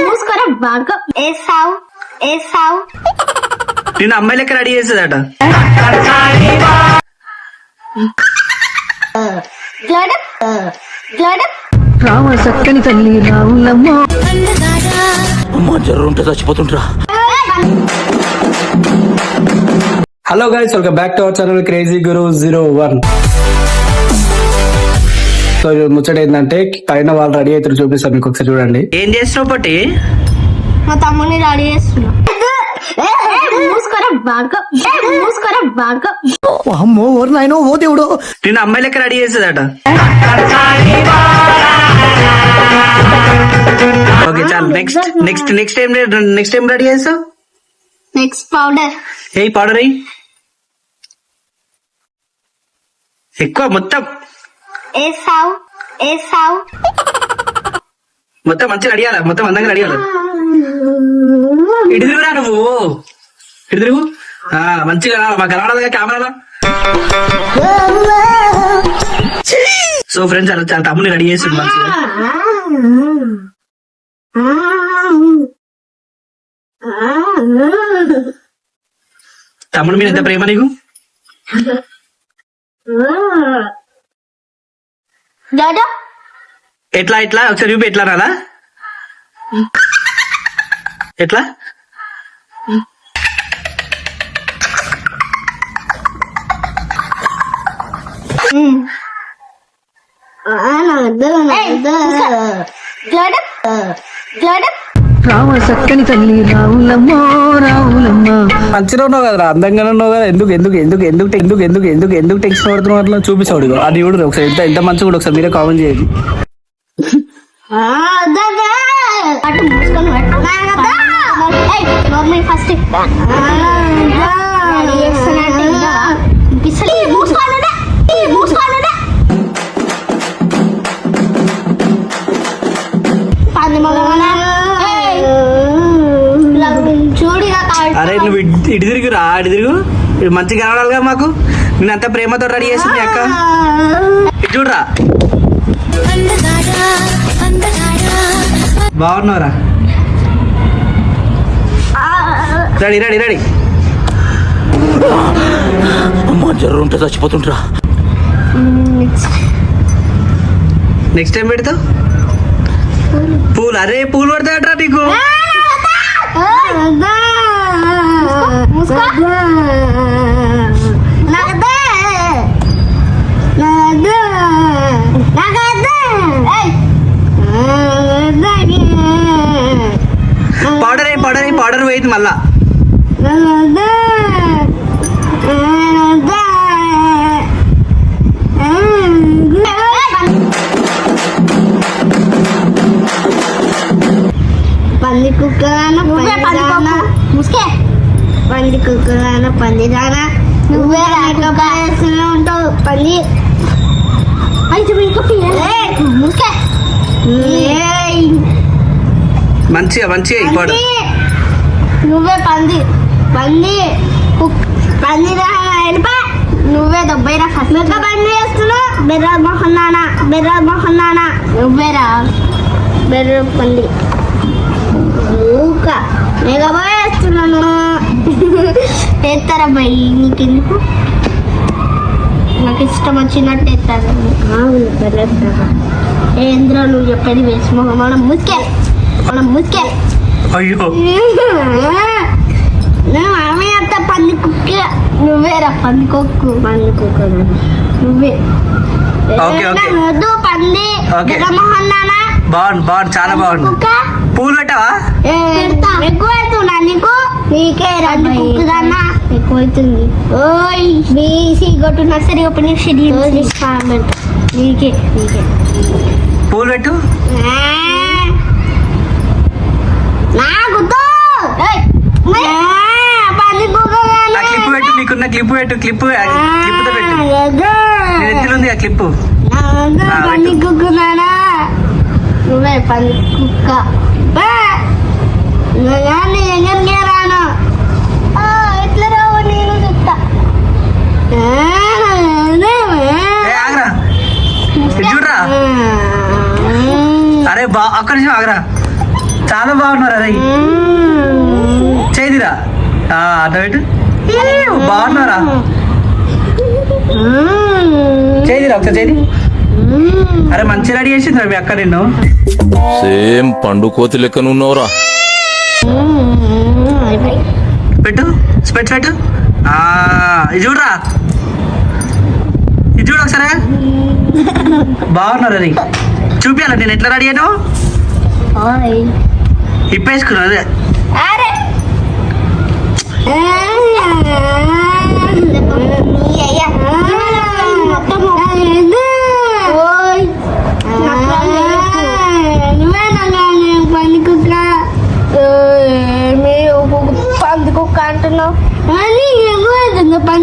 మూసుకోరా బాగా వేసావు వేసావు. నేను అమ్మాయి లెక్క రెడీ చేసేదట. రామ చక్కని తల్లి రావులమ్మ. జర్రుంటే చచ్చిపోతుంటరా. Hello guys, welcome back to our channel crazy guru 01. So ముచ్చట ఏంటంటే పైన వాళ్ళు రెడీ అవుతారు, చూపిస్తాను మీకు ఒకసారి చూడండి. ఏం చేస్తున్నావు పట్టి? మా తమ్ముని రెడీ చేస్తున్నా. మూసుకోరా బాగా మూసుకోరా బాగా. అమ్మో ఓరు నాయనో ఓ దేవుడు. నేను అమ్మాయి లెక్క రెడీ చేసేదట. ఓకే చాలు. నెక్స్ట్ టైం రెడీ చేస్తావు. నెక్స్ట్ పౌడర్ ఏ పౌడర్ అయ్యి ఎక్కువ మొత్తం వేసావు వేసావు. మొత్తం మంచిగా అడిగాల, మొత్తం అందంగా అడిగాల. ఇటు తిరుగురా నువ్వు, ఇటు తిరుగు. మంచిగా మాకు కనబడదుగా కెమెరాలో. సో ఫ్రెండ్స్ అలా చాలా తమ్ముని రెడీ చేస్తుంది మంచిగా. తమ్ముడు మీద ఎంత ప్రేమ నీకు? ఎట్లా ఎట్లా ఒకసారి చూపి. ఎట్లా రాదా? ఎట్లా? రామ చక్కని తల్లి రావులమ్మ రావులమ్మ. మంచిగా ఉన్నావు కదా, అందంగానే ఉన్నావు కదా. ఎందుకు ఎందుకు ఎందుకు ఎందుకు ఎందుకు ఎందుకు ఎందుకు ఎందుకు టెన్షన్ పడుతున్నావు? అట్లా చూపిస్తాడు అది కూడా ఒకసారి. ఎంత మంచిగా కూడా ఒకసారి మీరే కామెంట్ చేయండి. అటు మూసుకొని ఫస్ట్ అరే నువ్వు ఇటు తిరుగురా, ఇటు తిరుగు. ఇటు మంచిగా కనడాలిగా మాకు. నేను అంత ప్రేమతో రెడీ చేసింది అక్క. ఇటు చూడరా, బాగున్నావురా. Ready ready ready. జర్రుంటే చచ్చిపోతుంటరా. నెక్స్ట్ టైం పెడతావు పూలు. అరే పూలు పడతాయట్రా నీకు. పౌడర్ వేయదు మళ్ళా. పంది కుక్కరానా పంది కుక్కరానా పంది దానా నువ్వే రాకపోయేస్తూనే ఉంటావు. పంది మంచిగా మంచిగా నువ్వే పంది పంది పంది వెళ్ళిపా. నువ్వే దొబ్బైరా ఫస్ట్ పంది చేస్తున్నావు. బెర్ర మొహన్నానా నువ్వేరా బెర్ర పంది. ఊక మెగబోయేస్తున్నాను. ఎత్తారా భయ్, నీకెందుకు? నాకు ఇష్టం వచ్చినట్టు ఎత్తాను. ఏంద్రా నువ్వు చెప్పేది వేసి మనం ముసుకే అయ్యో ఆమె అంత పంది కుక్క. నువ్వేరా పంది కుక్క నువ్వే. వద్దు పంది మొహన్నానా. బాగుంది చాలా బాగుంది. పూలు పెట్టావా? ఎక్కువ అవుతున్నా నీకు. నీకే రెండు కుక్కదన్నా ఎక్కువ అవుతుంది. ఓయ్ బీసీ గొట్టు నర్సరీ ఓపెనింగ్ నీకే పూలు పెట్టు. క్లిప్ పెట్టు, నీకున్న క్లిప్ పెట్టు. క్లిప్తో పెట్టు. ఎత్తులు ఉంది ఆ క్లిప్. పంది కుక్కనా నువ్వే పంది కుక్క. రాను ఎట్లా రావు నేను చెప్తా. చూడరా. అరే అక్కడి నుంచి ఆగరా, చాలా బాగున్నారు అది. చేదిరా అట్లా పెట్టు. బాగున్నారా? చేదిరా ఒకసారి చేది. అరే మంచి రెడీ చేసిందిరా మీ అక్క నిన్ను. సేమ్ పండు కోతి లెక్కన ఉన్నావురా. పెట్టు స్పెట్స్ పెట్టు. ఇది చూడరా, ఇది చూడు ఒకసారి. బాగున్నారు అది. చూపించాల నేను ఎట్లా రెడీ అయ్యాను. ఇప్పేసుకున్నా అదే.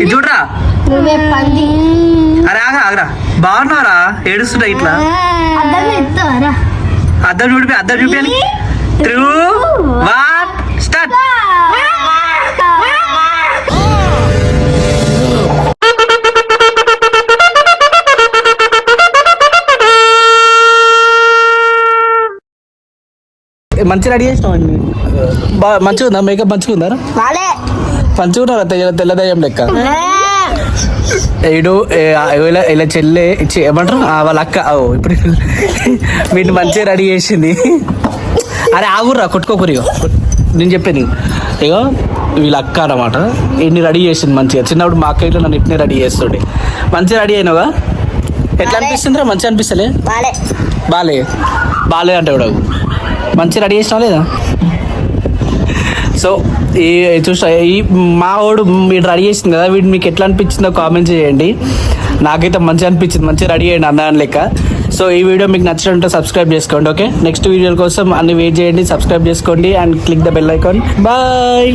ఇది చూడరా. అరే ఆగరా, బాగున్నారా? ఏడుస్తుంటా ఇట్లా. అద్దం చూపి, అద్దం చూపించాలి. 3, 1 స్టార్ట్. మంచి రెడీ చేసినామండి. మంచిగా ఉందా? మేకప్ మంచిగా ఉందా? మంచిగా ఉన్నారా? తెల్లదయ్యం లెక్క. ఏడు ఇలా చెల్లె ఏమంటారు వాళ్ళ అక్క. ఇప్పుడు వీటిని మంచిగా రెడీ చేసింది. అరే ఆగుర్రా, కొట్టుకోకూరి. నేను చెప్పాను ఇగో వీళ్ళ అక్క అన్నమాట. ఇన్ని రెడీ చేసింది మంచిగా. చిన్నప్పుడు మా అక్క ఇట్లా నన్ను ఇట్నే రెడీ చేస్తుండే. మంచిగా రెడీ అయినావా? ఎట్లా అనిపిస్తుందిరా? మంచిగా అనిపిస్తలే? బాలే అంటే కూడా మంచిగా రెడీ చేసినావా లేదా? సో ఈ చూసా ఈ మా వాడు మీరు రెడీ చేసింది కదా, వీడు మీకు ఎట్లా అనిపించిందో కామెంట్ చేయండి. నాకైతే మంచిగా అనిపించింది, మంచిగా రెడీ అయ్యండి అన్నాను లెక్క. సో ఈ వీడియో మీకు నచ్చినట్టు సబ్స్క్రైబ్ చేసుకోండి. ఓకే, నెక్స్ట్ వీడియోల కోసం అన్ని వెయిట్ చేయండి. సబ్స్క్రైబ్ చేసుకోండి and click the bell icon. Bye.